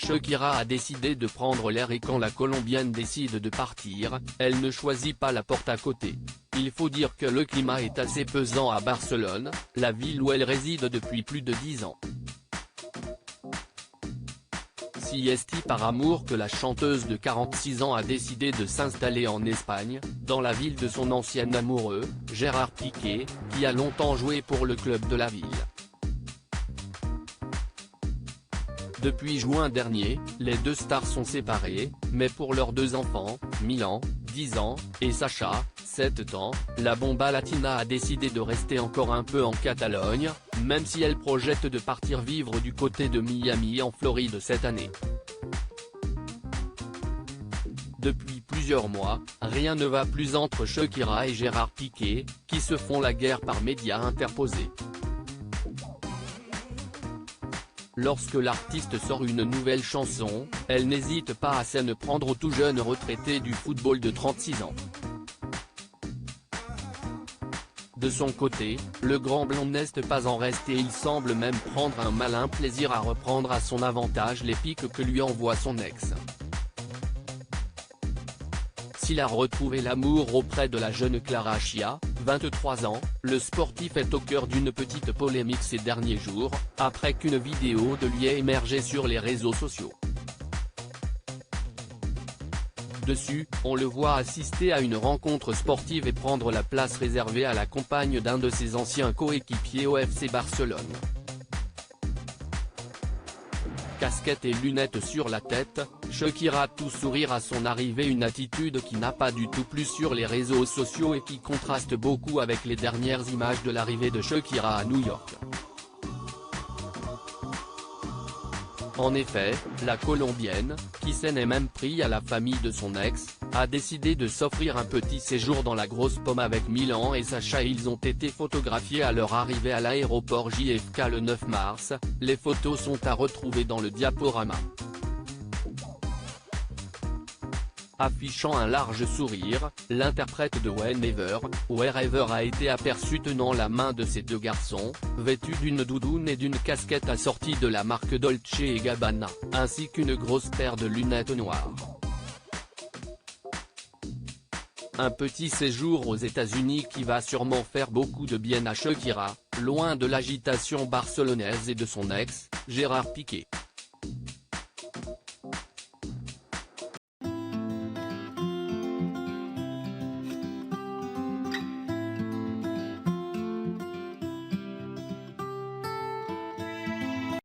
Shakira a décidé de prendre l'air et quand la Colombienne décide de partir, elle ne choisit pas la porte à côté. Il faut dire que le climat est assez pesant à Barcelone, la ville où elle réside depuis plus de 10 ans. Si est par amour que la chanteuse de 46 ans a décidé de s'installer en Espagne, dans la ville de son ancien amoureux, Gérard Piqué, qui a longtemps joué pour le club de la ville. Depuis juin dernier, les deux stars sont séparées, mais pour leurs deux enfants, Milan, 10 ans, et Sacha, 7 ans, la bomba latina a décidé de rester encore un peu en Catalogne, même si elle projette de partir vivre du côté de Miami en Floride cette année. Depuis plusieurs mois, rien ne va plus entre Shakira et Gérard Piqué, qui se font la guerre par médias interposés. Lorsque l'artiste sort une nouvelle chanson, elle n'hésite pas à s'en prendre au tout jeune retraité du football de 36 ans. De son côté, le grand blond n'est pas en reste et il semble même prendre un malin plaisir à reprendre à son avantage les pics que lui envoie son ex. S'il a retrouvé l'amour auprès de la jeune Clara Chia, 23 ans, le sportif est au cœur d'une petite polémique ces derniers jours, après qu'une vidéo de lui ait émergé sur les réseaux sociaux. Dessus, on le voit assister à une rencontre sportive et prendre la place réservée à la compagne d'un de ses anciens coéquipiers au FC Barcelone. Casquette et lunettes sur la tête, Shakira tout sourire à son arrivée, une attitude qui n'a pas du tout plu sur les réseaux sociaux et qui contraste beaucoup avec les dernières images de l'arrivée de Shakira à New York. En effet, la Colombienne, qui s'en est même pris à la famille de son ex, a décidé de s'offrir un petit séjour dans la grosse pomme avec Milan et Sacha. Ils ont été photographiés à leur arrivée à l'aéroport JFK le 9 mars, les photos sont à retrouver dans le diaporama. Affichant un large sourire, l'interprète de Wherever a été aperçu tenant la main de ses deux garçons, vêtu d'une doudoune et d'une casquette assortie de la marque Dolce & Gabbana, ainsi qu'une grosse paire de lunettes noires. Un petit séjour aux États-Unis qui va sûrement faire beaucoup de bien à Shakira, loin de l'agitation barcelonaise et de son ex, Gérard Piqué.